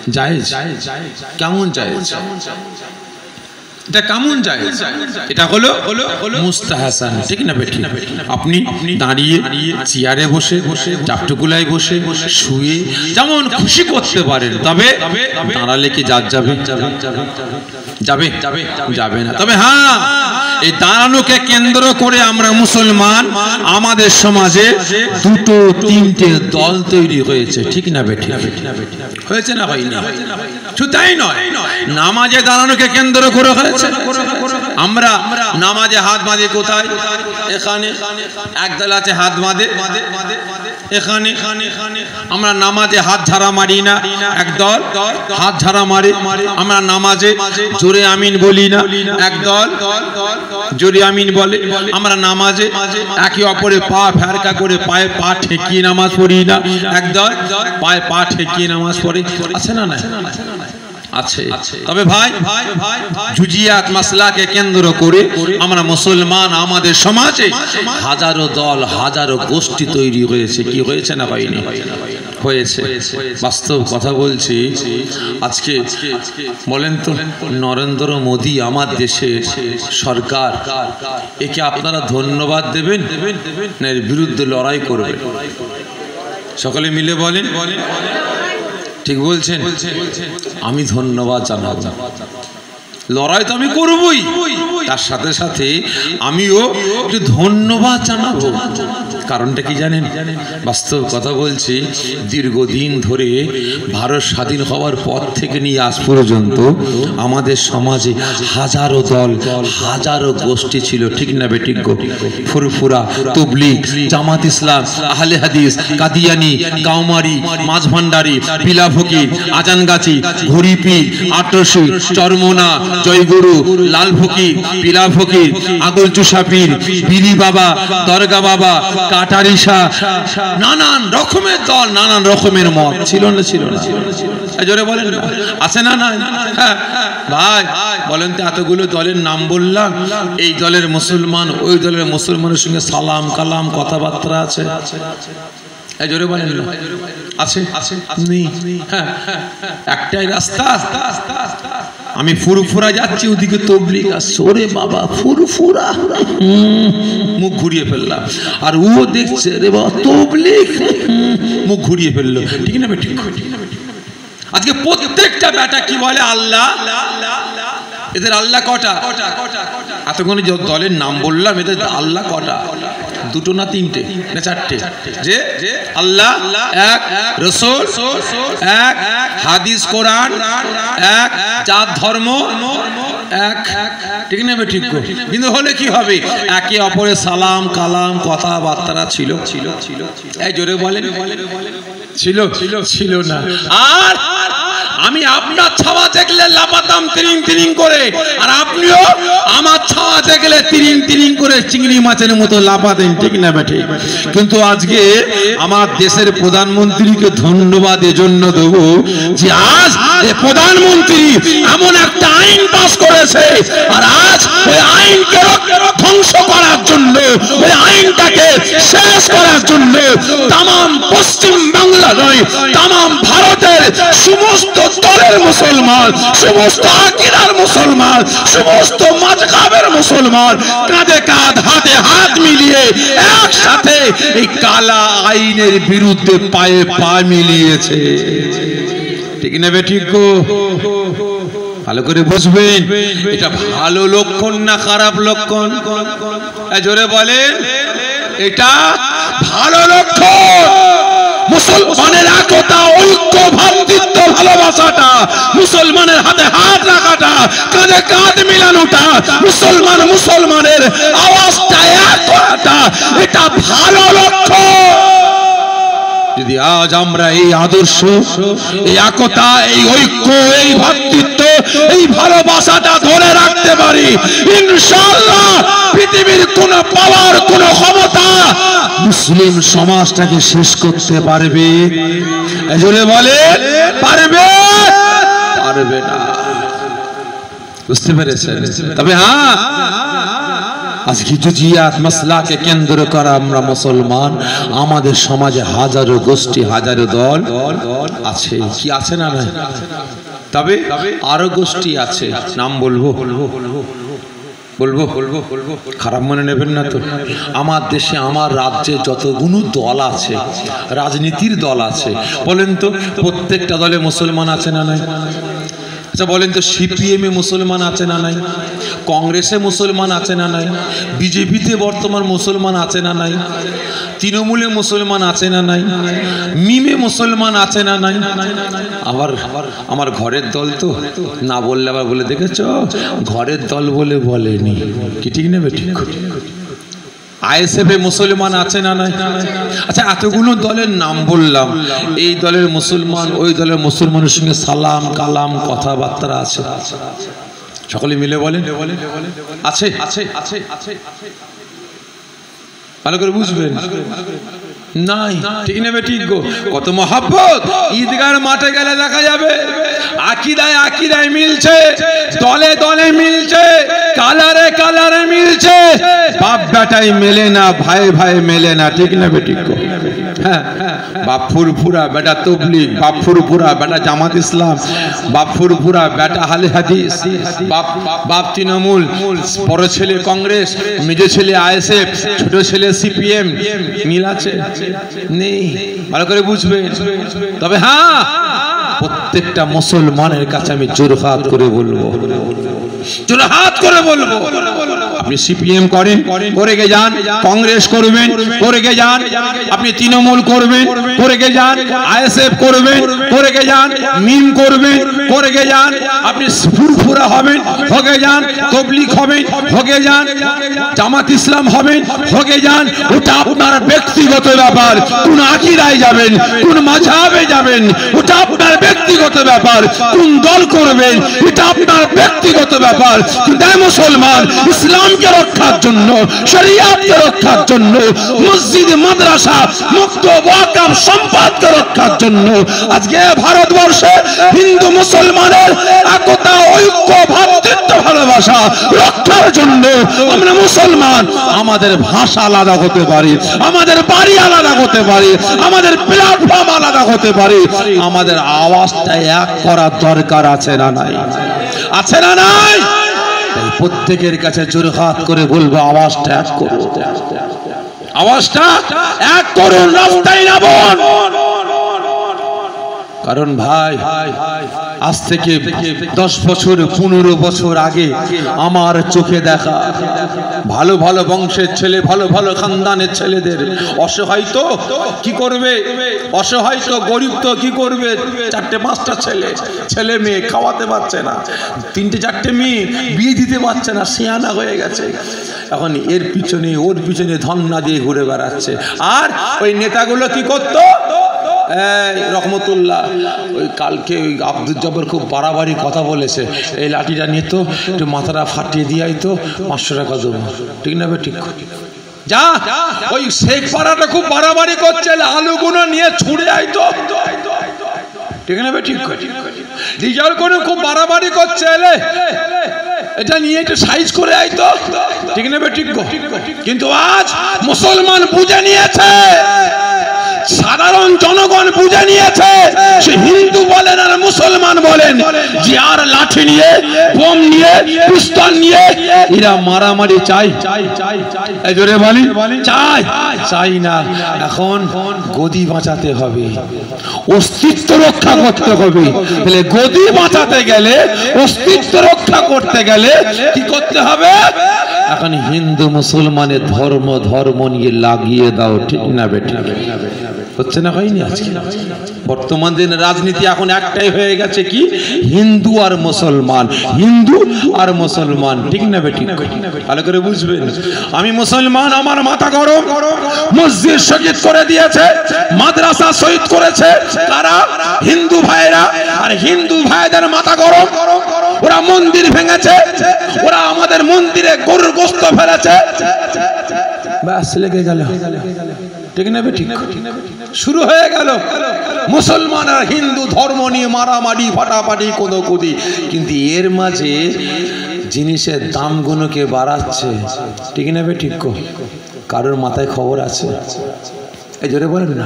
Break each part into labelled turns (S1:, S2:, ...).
S1: জায়েজ কেমন জায়েজ এটা কেমন জায়েজ এটা হলো মুস্তাহাসান ঠিক না বেঠিক আপনি দাঁড়িয়ে চেয়ারে বসে চাপটুকুলায় বসে শুয়ে যেমন খুশি করতে পারেন তবে দাঁড়ালে কি যাবে যাবে না তবে হ্যাঁ এই দাঁড়ানোকে কেন্দ্র করে আমরা মুসলমান আমাদের সমাজে দুটো তিনটে দল তৈরি হয়েছে ঠিক না বেঠিক হয়েছে না হয়নি শুধু তাই নয় নামাজে দাঁড়ানোকে কেন্দ্র করে হয়েছে আমরা নামাজে হাত বাঁধে কোথায় এখানে একদল আছে হাত বাঁধে এখানে আমরা নামাজে হাত ঝাড়া মারি না একদল হাত ঝাড়া মারে আমরা নামাজে জোরে আমিন বলি না একদল জোরে আমিন বলে আমরা নামাজে একে অপরে পা ফেরকা করে পায়ে পা ঠেকিয়ে নামাজ পড়ি না একদল পায়ে পা ঠেকিয়ে নামাজ পড়ে আছে না না আছে তবে ভাই জুজিয়াত মাসলাকে কেন্দ্র করে আমরা মুসলমান আমাদের সমাজে হাজারো দল হাজারো গোষ্ঠী তৈরি হয়েছে কি হয়েছে না হয়নি হয়েছে বাস্তব কথা বলছি আজকে বলেন তো নরেন্দ্র মোদী আমার দেশে সরকার একে আপনারা ধন্যবাদ দেবেন না এর বিরুদ্ধে লড়াই করবেন সকলে মিলে বলেন ঠিক বলছেন আমি ধন্যবাদ জানাবো লড়াই তো আমি করবই তার সাথে সাথে আমিও একটু ধন্যবাদ জানাবো কারণটা কি জানেন বাস্তব কথা বলছি দীর্ঘদিন ধরে ভারত স্বাধীন হওয়ার পর থেকে নিয়ে আজ পর্যন্ত আমাদের সমাজে হাজারো দল হাজারো গোষ্ঠী ছিল ঠিক না বেঠিক ফুরফুরা তবলিগ জামাত ইসলাম আহলে হাদিস কাদিয়ানি কাউমারি মাঝভান্ডারি পিলা ফকির আজানগাছি ঘুরিপীর আটরশি চরমোনা জয়গুরু লাল ফকির পিলা ফকির আগল চুষাপীর বিলি বাবা দরগা বাবা কাটারিসা নানান রকমের দল নানান রকমের মত ছিল না জোরে বলেন আছে না না ভাই বলেন তো এতগুলো দলের নাম বললাম এই দলের মুসলমান ওই দলের মুসলমানের সঙ্গে সালাম কালাম কথাবার্তা আছে জোরে বলেন আছে একটাই রাস্তা আমি ফুরফুরা যাচ্ছি ওদিকে তবলিগ আসছে ওরে বাবা ফুরফুরা মুখ ঘুরিয়ে ফেললাম আর ও দেখছে রে বাবা তবলিগ মুখ ঘুরিয়ে ফেললো ঠিক না ঠিক আজকে প্রত্যেকটা বেটা কি বলে আল্লাহ এদের আল্লাহ কটা এতক্ষণ দলের নাম বললাম এদের আল্লাহ কটা দুটো না তিনটে না চারটে যে আল্লাহ এক রাসূল এক হাদিস কোরআন এক জাত ধর্ম এক ঠিক না ঠিক কিন্তু হলে কি হবে একে অপরের সালাম কালাম কথাবার্তা ছিল এই জোরে বলেন ছিল না আর আমি আপনার ছাওয়া দেখলে লাপাতাম তিরিং তিরিং করে আর আপনিও আমার ছাওয়া দেখলে তিরিং তিরিং করে চিংড়ি মাছের মতো লাপাতেন ঠিক না বেঠে কিন্তু আজকে আমার দেশের প্রধানমন্ত্রীকে ধন্যবাদ এজন্য দেব যে আজ এই প্রধানমন্ত্রী এমন একটা আইন পাস করেছে আর আজ ওই আইনকে ধ্বংস করার জন্য ওই আইনটাকে শেষ করার জন্য তামাম পশ্চিম বাংলা নয় তামাম ভারতের সমস্ত দলের মুসলমান সমস্ত আকীদার মুসলমান সমস্ত মাযহাবের মুসলমান কাঁধে কাঁধ হাতে হাত মিলিয়ে একসাথে এই কালা আইনের বিরুদ্ধে পায়ে পা মিলিয়েছে ঠিক না বেঠিক গো ভালো করে বুঝবেন এটা ভালো লক্ষণ না খারাপ লক্ষণ জোরে বলেন এটা ভালো লক্ষণ মুসলমানের একতা ঐক্য ভ্রাতৃত্ব ভালোবাসাটা মুসলমানের হাতে হাত রাখাটা কাঁধে কাঁধ মিলানোটা মুসলমানের আওয়াজটা এক করাটা এটা ভালো লক্ষণ যদি আজ আমরা এই আদর্শ এই একতা এই ঐক্য এই ভ্রাতৃত্ব এই ভালোবাসাটা ধরে রাখতে পারি ইনশাআল্লাহ পৃথিবীর কোন পাওয়ার কোন ক্ষমতা মুসলিম সমাজটাকে শেষ করতে পারবে এজন্য বলে পারবে না বুঝতে পেরেছেন তবে হ্যাঁ আজকে জুজিয়াত মাসলাকে কেন্দ্র করে আমরা মুসলমান, আমাদের সমাজে হাজারো গোষ্ঠী হাজারো দল আছে, কি আছে না নাই? তবে আরো গোষ্ঠী আছে, নাম বলবো খারাপ মনে নেবেন না তো। আমার দেশে আমার রাজ্যে যতগুলো দল আছে, রাজনীতির দল আছে, বলেন তো প্রত্যেকটা দলে মুসলমান আছে না নাই? আচ্ছা বলেন তো সিপিএম এ মুসলমান আছে না নাই? কংগ্রেসে মুসলমান আছে না নাই? বিজেপিতে বর্তমান মুসলমান আছে না নাই? তৃণমূলে মুসলমান আছে না নাই? মিমে মুসলমান আছে না নাই? আবার আমার ঘরের দল তো না বললে আবার বলে দেখেছো ঘরের দল বলে বলেনি, কি ঠিক নেবে? ঠিক। আইএসএফে মুসলমান আছে না নাই? আচ্ছা এতগুলো দলের নাম বললাম, এই দলের মুসলমান ওই দলের মুসলমানের সঙ্গে সালাম কালাম কথাবার্তা আছে, সকলে মিলে বলেন আছে আছে আছে আছে ভালো করে বুঝবেন নাই, ঠিক নেবে? ঠিক গো, কত মহাব্বত। ঈদগার মাঠে গেলে দেখা যাবে আকিদায় মিলছে, দলে দলে মিলছে, কালারে কালারে মিলছে, বাপ বেটাই মেলে না, ভাই ভাই মেলে না, ঠিক নেবে? ঠিক গো, হ্যাঁ। বাপ ফুরফুরা বেটা তবলিগ, বাপ ফুরফুরা বেটা জামাত ইসলাম, বাপ ফুরফুরা বেটা আহলে হাদিস, বাপ তৃণমূল, বড় ছেলে কংগ্রেস, মেজো ছেলে আইএসএফ, ছোট ছেলে সিপিএম, মিল আছে নেই? ভালো করে বুঝবে। তবে হ্যাঁ প্রত্যেকটা মুসলমানের কাছে আমি জোরহাত করে বলবো, আপনি সিপিএম করেন করে গে যান, কংগ্রেস করবেন করে গে যান, আপনি তৃণমূল করবেন করে গে যান, আইএসএফ করবেন করে গে যান, মিম করবেন করে গে যান, আপনি ফুরফুরা হবেন হগে যান, তবলিগ হবেন হগে যান, জামাত ইসলাম হবেন হগে যান, ওটা আপনার ব্যক্তিগত ব্যাপার। কোন আকীদায় যাবেন, কোন মাযহাবে যাবেন, ওটা আপনার ব্যক্তিগত ব্যাপার। কোন দল করবেন এটা আপনার ব্যক্তিগত ব্যাপার। কিন্তু মুসলমান ইসলামকে রক্ষার জন্য, শরিয়াতকে রক্ষার জন্য, মসজিদ মাদ্রাসা মুক্ত ওয়াকফ সম্পদকে রক্ষার জন্য আজকে ভারতবর্ষে হিন্দু মুসলমানের একতা, ঐক্য, ভ্রাতৃত্ব, ভালোবাসা রক্ষার জন্য আমরা মুসলমান আমাদের ভাষা আলাদা হতে পারে, আমাদের বাড়ি আলাদা হতে পারে, আমাদের প্ল্যাটফর্ম আলাদা হতে পারে, আমাদের আওয়াজটা এক করার দরকার আছে না নাই? আছে না নাই? প্রত্যেকের কাছে জোরহাত করে বলবো আওয়াজটা এক করুন, আওয়াজটা এক করুন, রাস্তায় নামুন। কারণ ভাই আজ থেকে 10 বছর 15 বছর আগে আমার চোখে দেখা ভালো ভালো বংশের ছেলে, ভালো ভালো খানদানের ছেলেদের অসহায় তো কি করবে, অসহায় তো গরিব তো কি করবে, 4-5টা ছেলে মেয়ে খাওয়াতে পারছে না, 3-4টে মেয়ে বিয়ে দিতে পারছে না, সিয়ানা হয়ে গেছে। এখন এর পিছনে ওর পিছনে ধন্না দিয়ে ঘুরে বেড়াচ্ছে। আর ওই নেতাগুলো কি করতো, রহমতুল্লাহ ওই কালকে ওই আব্দুল জব্বার খুব বাড়াবাড়ি কথা বলেছে, এই লাঠিটা নিয়ে তো একটু মাথাটা ফাটিয়ে দিয়াই তো 500 টাকা দেবো, ঠিক না? ঠিক যা, ওই শেখ পাড়াটা খুব বাড়াবাড়ি করছে, আলুগুলো নিয়ে ছুঁড়ে আইতো, ঠিক না? ঠিক রিজাল করে খুব বাড়াবাড়ি করছে, এটা নিয়ে একটু সাইজ করে আইতো, ঠিক না? ঠিক। কিন্তু আজ মুসলমান বুঝে নিয়েছে, সাধারণ জনগণ বুঝে নিয়েছে, সে হিন্দু বলেন আর মুসলমান বলেন, যে আর লাঠি নিয়ে, বোম নিয়ে, পিস্তল নিয়ে এরা মারামারি চাই, এই জোরে বলি চাই না। এখন গদি বাঁচাতে হবে, অস্তিত্ব রক্ষা করতে হবে। তাহলে গদি বাঁচাতে গেলে, অস্তিত্ব রক্ষা করতে গেলে কি করতে হবে? এখন হিন্দু মুসলমানের ধর্ম নিয়ে লাগিয়ে দাও, ঠিক না? হচ্ছে না, হয়নি? আজকে বর্তমান দিনে রাজনীতি এখন একটাই হয়ে গেছে, কি হিন্দু আর মুসলমান, হিন্দু আর মুসলমান, ঠিক না? ঠিক। ভালো করে বুঝবেন, আমি মুসলমান, আমার মাথা গরম, মসজিদ শহীদ করে দিয়েছে, মাদ্রাসা শহীদ করেছে কারা? হিন্দু ভাইরা। আর হিন্দু ভাইদের মাথা গরম, ওরা মন্দির ভেঙেছে, ওরা আমাদের মন্দিরে গরুর গোশত ফেলেছে, ব্যাস লেগে গেল, ঠিক না? ঠিক। শুরু হয়ে গেল মুসলমান আর হিন্দু ধর্ম নিয়ে মারামারি, ফাটাফাটি, কোদোকুদি। কিন্তু এর মাঝে জিনিসের দামগুলোকে বাড়াচ্ছে, ঠিক না বে ঠিক? কারোর মাথায় খবর আছে? এই জোরে বলেন না,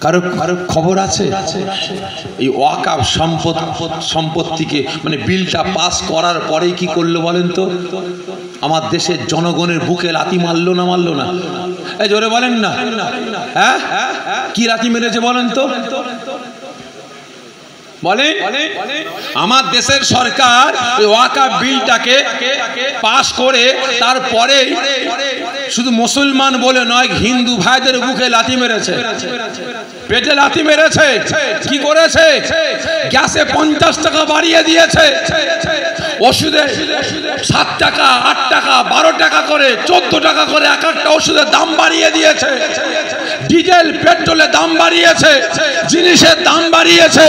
S1: কারো খবর আছে? এই ওয়াকফ সম্পত্তিকে মানে বিলটা পাস করার পরেই কি করলো বলেন তো? আমার দেশের জনগণের বুকে লাথি মারলো না মারলো না? এই জোরে বলেন না। হ্যাঁ, কি লাথি মেরেছে বলেন তো? বলে আমার দেশের সরকার ওয়াকফ বিলটাকে পাস করে তারপরে শুধু মুসলমান বলে নয়, হিন্দু ভাইদের বুকে লাথি মেরেছে, পেটে লাথি মেরেছে। কি করেছে? গ্যাসে 50 টাকা বাড়িয়ে দিয়েছে, ওষুধে 7 টাকা 8 টাকা 12 টাকা করে 14 টাকা করে এক একটা ওষুধের দাম বাড়িয়ে দিয়েছে, ডিজেল পেট্রোলের দাম বাড়িয়েছে, জিনিসের দাম বাড়িয়েছে।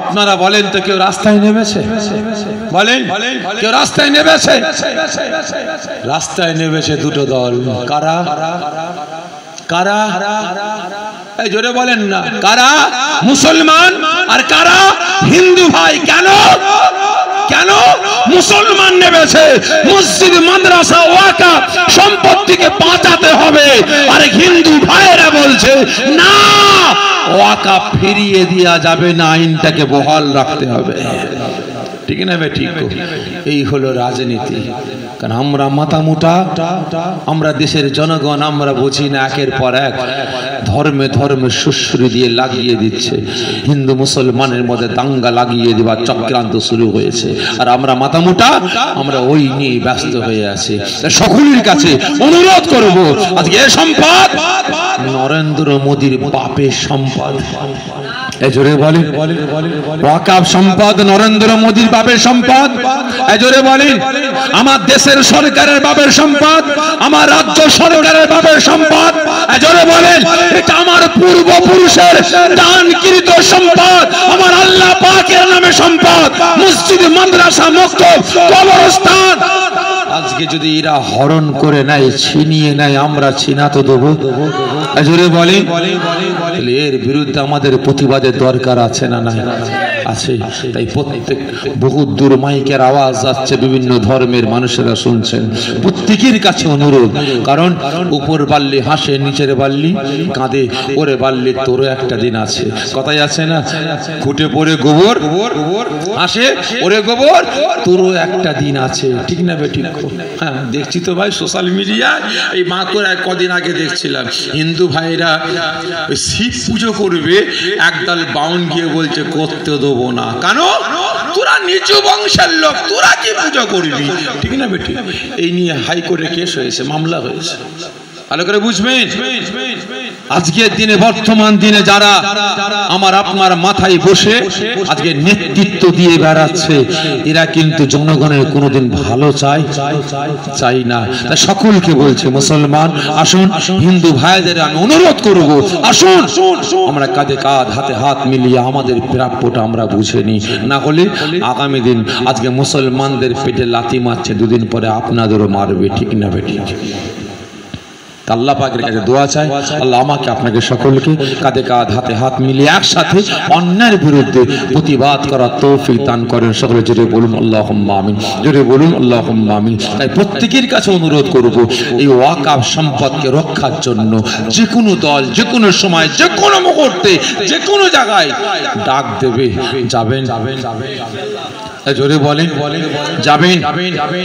S1: আপনারা বলেন তো কেউ রাস্তায় নেমেছে? বলেন কেউ রাস্তায় নেমেছে? রাস্তায় নেমেছে দুটো দল। কারা কারা? এই জোরে বলেন না, কারা? মুসলমান আর কারা? হিন্দু ভাই। কেন কেন মুসলমান নেমেছে? মসজিদ মাদ্রাসা ওয়াকফ সম্পত্তিকে বাঁচাতে হবে, আর হিন্দু ভাইয়েরা বলছে না, ওয়াকফ ফিরিয়ে দেওয়া যাবে না, আইনটাকে বহাল রাখতে হবে। ঠিক না বে ঠিক? এই হলো রাজনীতি। কারণ আমরা মাথা মোটা, আমরা দেশের জনগণ, আমরা বুঝি না, একের পর এক ধর্মে ধর্মে সুশ্রী দিয়ে লাগিয়ে দিচ্ছে, হিন্দু মুসলমানের মধ্যে দাঙ্গা লাগিয়ে দেওয়ার চক্রান্ত শুরু হয়েছে, আর আমরা মাথা মোটা, আমরা ওই নিয়ে ব্যস্ত হয়ে আছি। সকলের কাছে অনুরোধ করব, আজকে এই সম্পদ নরেন্দ্র মোদীর বাপের সম্পদ। এজোরে বলেন, ওয়াকফ সম্পদ নরেন্দ্র মোদীর বাপের সম্পদ। এজোরে বলেন, আমার দেশের সরকারের বাপের সম্পদ, আমার রাজ্য সরকারের বাপের সম্পদ। এজোরে বলেন, এটা আমার পূর্বপুরুষের দানকৃত সম্পদ, আমার আল্লাহ পাকের নামে সম্পদ। মসজিদ মাদ্রাসা মক্তব কবরস্থান আজকে যদি এরা হরণ করে নেয়, ছিনিয়ে নেয়, আমরা ছিনা তো দেবো? জোরে বলেন, এর বিরুদ্ধে আমাদের প্রতিবাদের দরকার আছে না? নাই আছে। তাই প্রত্যেক বহুত দূর মাইকের আওয়াজ যাচ্ছে, বিভিন্ন ধর্মের মানুষেরা শুনছেন। প্রত্যেকের কাছে অনুরোধ, কারণ উপর বাল্লি হাসে, নিচের বাল্লি কাঁদে, ওরে বাল্লি তোরও একটা দিন আছে, কথাই আছে না? খুঁটে পড়ে গোবর হাসে, ওরে গোবর তোরও একটা দিন আছে, ঠিক না বে ঠিক? হ্যাঁ, দেখছি তো ভাই সোশ্যাল মিডিয়ায়, এই মাকড় কদিন আগে দেখছিলাম, হিন্দু ভাইরা শিব পুজো করবে, একদল বাউন গিয়ে বলছে করতে দেবো না। কেন? তোরা নিচু বংশের লোক, তোরা কি পুজো করবি? ঠিক না বেটি? এই নিয়ে হাইকোর্টে কেস হয়েছে, মামলা হয়েছে। ভালো করে বুঝবেন, আজকের দিনে বর্তমান দিনে যারা আমার আপনার মাথায় বসে আজকে নেতৃত্ব দিয়ে বেড়াচ্ছে, এরা কিন্তু জনগণের কোনোদিন ভালো চাই না। তাই সকলকে বলছে, মুসলমান আসুন, হিন্দু ভাইদের আমি অনুরোধ করব, আসুন আমরা কাঁধে কাঁধ হাতে হাত মিলিয়ে আমাদের প্রাপ্যটা আমরা বুঝে নিই। না হলে আগামী দিন আজকে মুসলমানদের পেটে লাথি মারছে, দুদিন পরে আপনাদেরও মারবে, ঠিক না বেটি? আল্লাহ পাকের কাছে দোয়া চাই, আল্লাহ আমাকে আপনাকে সকলকে কাঁধে কাঁধ হাতে হাত মিলিয়ে একসাথে অন্যায়ের বিরুদ্ধে প্রতিবাদ করার তৌফিক দান করেন। সকলে জোরে বলুন আল্লাহুম্মা আমিন, জোরে বলুন আল্লাহুম্মা আমিন। তাই প্রত্যেকের কাছে অনুরোধ করব, এই ওয়াকফ সম্পদকে রক্ষার জন্য যে কোনো দল, যে কোনো সময়, যে কোনো মুহূর্তে, যে কোনো জায়গায় ডাক দেবে, যাবেন? জোরে বলেন, যাবেন?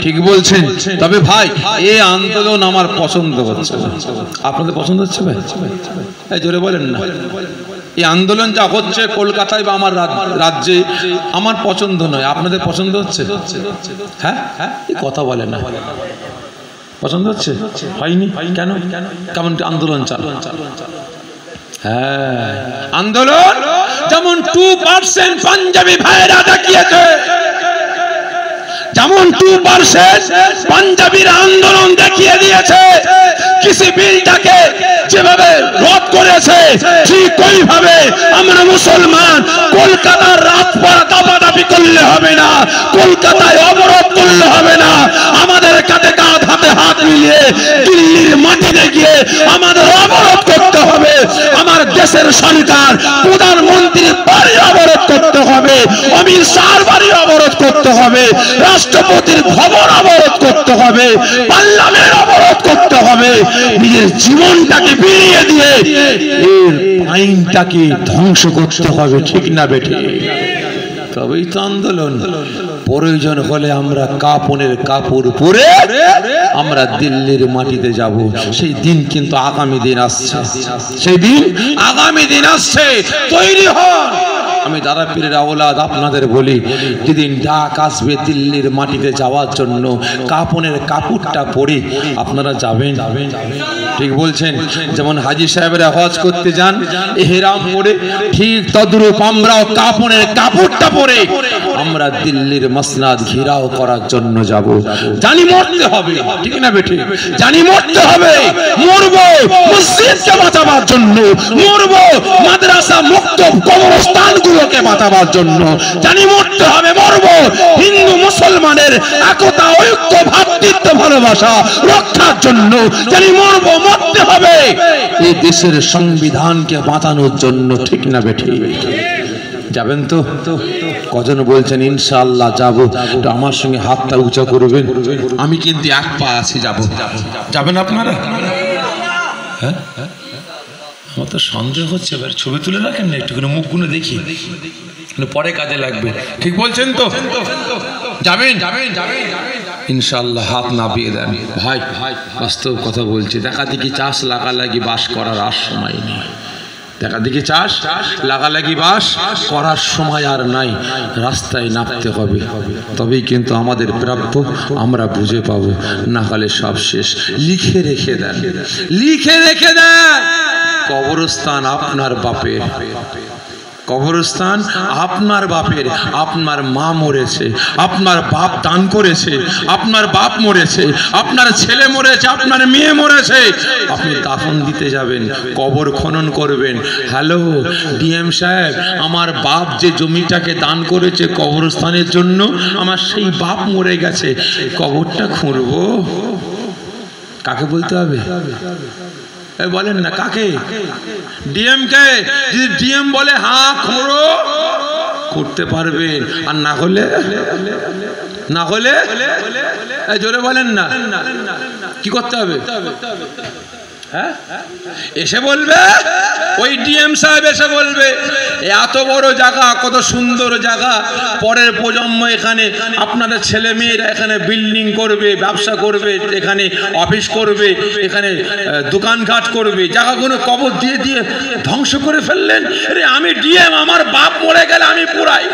S1: ঠিক বলছেন। তবে ভাই, এই আন্দোলন আমার পছন্দ হচ্ছে না। আপনাদের পছন্দ হচ্ছে ভাই? জোরে বলেন না। এই আন্দোলন যা হচ্ছে কলকাতায় বা আমার রাজ্যে, আমার পছন্দ নয়। আপনাদের পছন্দ হচ্ছে? হ্যাঁ, কথা বলে না। পছন্দ হচ্ছে? হয়নি কেন? কেমন আন্দোলন চালু? হ্যাঁ, আন্দোলন যেমন 2% পাঞ্জাবি ভাইরা দেখিয়েছে, যেমন 2% পাঞ্জাবির আন্দোলন দেখিয়ে দিয়েছে, কৃষি বিলটাকে যেভাবে রদ করেছে, ঠিক ওইভাবে আমরা মুসলমান কলকাতার রাজপথ দাপাদাপি করলে হবে না, কলকাতায় অবরোধ করলে হবে না। আমাদের কাঁধে কাঁধ হাতে হাত মিলিয়ে দিল্লির মাটিতে গিয়ে আমাদের অবরোধ করতে হবে। আমার দেশের সরকার প্রধানমন্ত্রীর বাড়ি অবরোধ করতে হবে, অমিত শাহর বাড়ি অবরোধ করতে হবে, রাষ্ট্রপতির ভবন অবরোধ করতে হবে, পার্লামেন্ট অবরোধ করতে হবে, নিজের জীবনটাকে বিলিয়ে দিয়ে এর আইনটাকে ধ্বংস করতে হবে, ঠিক না বেঠি? তবেই তো আন্দোলন। প্রয়োজন হলে আমরা কাপনের কাপড় পরে আমরা দিল্লির মাটিতে যাব। সেই দিন কিন্তু আগামী দিন আসছে, সেই দিন আগামী দিন আসছে, তৈরি হন। আমি দাদা পীরের আওলাদ আপনাদের বলি, যেদিন ডাক আসবে দিল্লির মাটিতে যাওয়ার জন্য, কাপনের কাপড়টা পরে আপনারা যাবেন, ঠিক বলছেন? যেমন হাজী সাহেবেরা হজ করতে যান এহরাম পরে, ঠিক তদ্রূপ আমরাও কাপনের কাপড়টা পরে আমরা দিল্লির মসনাদ ঘেরাও করার জন্য যাব। জানি মরতে হবে, ঠিক না বেঠি? জানি মরতে হবে, মরবো মসজিদকে বাঁচাবার জন্য, মরবো মাদ্রাসা মুক্তব কবরস্থানগুলোকে বাঁচাবার জন্য, জানি মরতে হবে, মরবো হিন্দু মুসলমানের একতা, ঐক্য, ভ্রাতৃত্ব, ভালোবাসা রক্ষার জন্য, জানি মরবো, মরতে হবে এই দেশের সংবিধানকে বাঁচানোর জন্য, ঠিক না বেঠি? যাবেন তো? কজন বলছেন ইনশাআল্লাহ যাবো? আমার সঙ্গে হাতটা উঁচা করবেন। আমি কিন্তু এক পা আছি, যাবো। যাবেন আপনারা? হ্যাঁ, আমার তো সন্দেহ হচ্ছে। এবার ছবি তুলে রাখেন না, একটুখানি মুখগুলো দেখি, পরে কাজে লাগবে, ঠিক বলছেন তো? যাবেন ইনশাআল্লাহ, হাত নামিয়ে দেন। ভাই বাস্তব কথা বলছি, দেখা দেখি চাষ লাগালাগি বাস করার আর সময় নেই, দেখা দেখি চাষ লাগালাগি বাস করার সময় আর নাই। রাস্তায় নামতে হবে, তবেই কিন্তু আমাদের প্রাপ্য আমরা বুঝে পাবো, না হলে সব শেষ। লিখে রেখে দেন, লিখে রেখে দেন, কবরস্থান আপনার বাপের, কবরস্থান আপনার বাপের। আপনার মা মরেছে, আপনার বাপ দান করেছে, আপনার বাপ মরেছে, আপনার ছেলে মরেছে, আপনার মেয়ে মরেছে, আপনি দাফন দিতে যাবেন, কবর খনন করবেন। হ্যালো ডিএম সাহেব, আমার বাপ যে জমিটাকে দান করেছে কবরস্থানের জন্য, আমার সেই বাপ মরে গেছে, কবরটা খুঁড়বো। কাকে বলতে হবে? বলেন না কাকে? ডিএম কে? যদি ডিএম বলে হ্যাঁ খোঁড়ো, করতে পারবেন, আর না হলে জোরে বলেন না, কি করতে হবে? হ্যাঁ, এসে বলবে, ওই ডিএম সাহেব এসে বলবে এত বড় জায়গা, কত সুন্দর জায়গা, পরের প্রজন্ম এখানে আপনাদের ছেলে মেয়েরা এখানে বিল্ডিং করবে, ব্যবসা করবে, এখানে অফিস করবে, এখানে দোকানঘাট করবে, জায়গাগুলো কবর দিয়ে দিয়ে ধ্বংস করে ফেললেন। আরে আমি ডিএম, আমার বাপ মরে গেলে আমি পুরাই,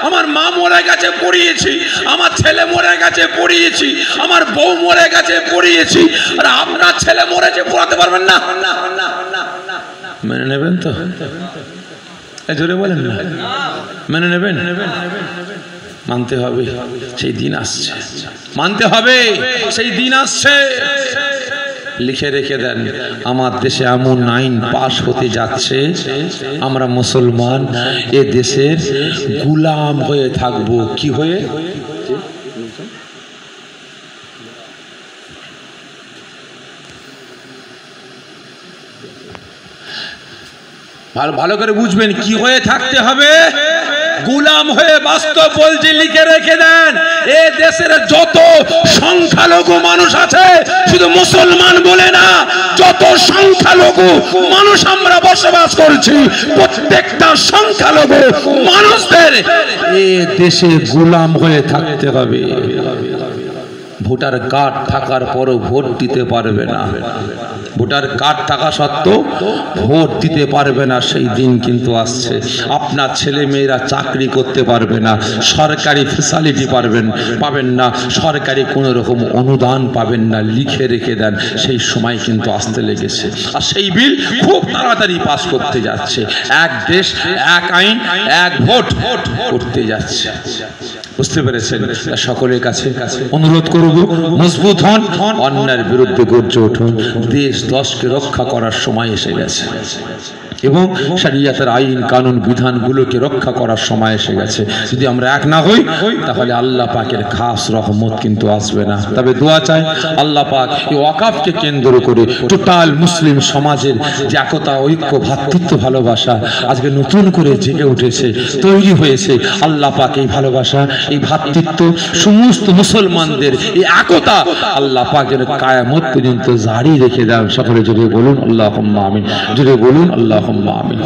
S1: আমার মা মরে গেছে পড়িয়েছি, আমার ছেলে মরে গেছে পড়িয়েছি, আমার বউ মরে গেছে পড়িয়েছি, আর আপনার ছেলে মরেছে পড়াতে পারবেন না? মেনে নেবেন তো? জোরে বলেন না, মেনে নেবেন? মানতে হবে, সেই দিন আসছে, মানতে হবে, সেই দিন আসছে। লিখে রেখে দেন, আমার দেশে এমন আইন পাশ হতে যাচ্ছে, আমরা মুসলমান এ দেশের গোলাম হয়ে থাকবো। কি হয়ে? ভালো করে বুঝবেন কি হয়ে থাকতে হবে। গোলাম হয়ে, বাস্তব বলছি, লিখে রেখে দেন। এ দেশের যত সংখ্যালঘু মানুষ আছে, শুধু মুসলমান বলে না, যত সংখ্যালঘু মানুষ আমরা বসবাস করছি, প্রত্যেকটা সংখ্যালঘু মানুষদের এ দেশে গোলাম হয়ে থাকতে হবে। ভোটার কার্ড থাকার পরও ভোট দিতে পারবে না, ভোটার কার্ড থাকা সত্ত্বেও ভোট দিতে পারবে না, সেই দিন কিন্তু আসছে। আপনার ছেলে মেয়েরা চাকরি করতে পারবে না, সরকারি ফ্যাসিলিটি পাবেন না, সরকারি কোনো রকম অনুদান পাবেন না। লিখে রেখে দেন, সেই সময় কিন্তু আসতে লেগেছে, আর সেই বিল খুব তাড়াতাড়ি পাস করতে যাচ্ছে। এক দেশ, এক আইন, এক ভোট করতে যাচ্ছে। বুঝতে পেরেছেন? সকলের কাছে অনুরোধ করব, মজবুত হন, অন্যায়ের বিরুদ্ধে গর্জে উঠুন। দেশ দশকে রক্ষা করার সময় এসে গেছে। এবং শরিয়তের আইন কানুন বিধানগুলোকে রক্ষা করার সময় এসে গেছে। যদি আমরা এক না হই তাহলে আল্লাহ পাকের খাস রহমত কিন্তু আসবে না। তবে দোয়া চাই আল্লাহ পাক এই ওয়াকাফকে কেন্দ্র করে টোটাল মুসলিম সমাজের যে একতা, ঐক্য, ভ্রাতৃত্ব, ভালোবাসা আজকে নতুন করে জেগে উঠেছে, তৈরি হয়েছে, আল্লাহ পাক এই ভালোবাসা, এই ভ্রাতৃত্ব, সমস্ত মুসলমানদের এই একতা আল্লাহ পাক যেন কিয়ামত পর্যন্ত জারি রেখে দেন। সকলে জোরে বলুন আল্লাহুম্মা আমিন, জোরে বলুন আল্লাহুম্মা আমিন।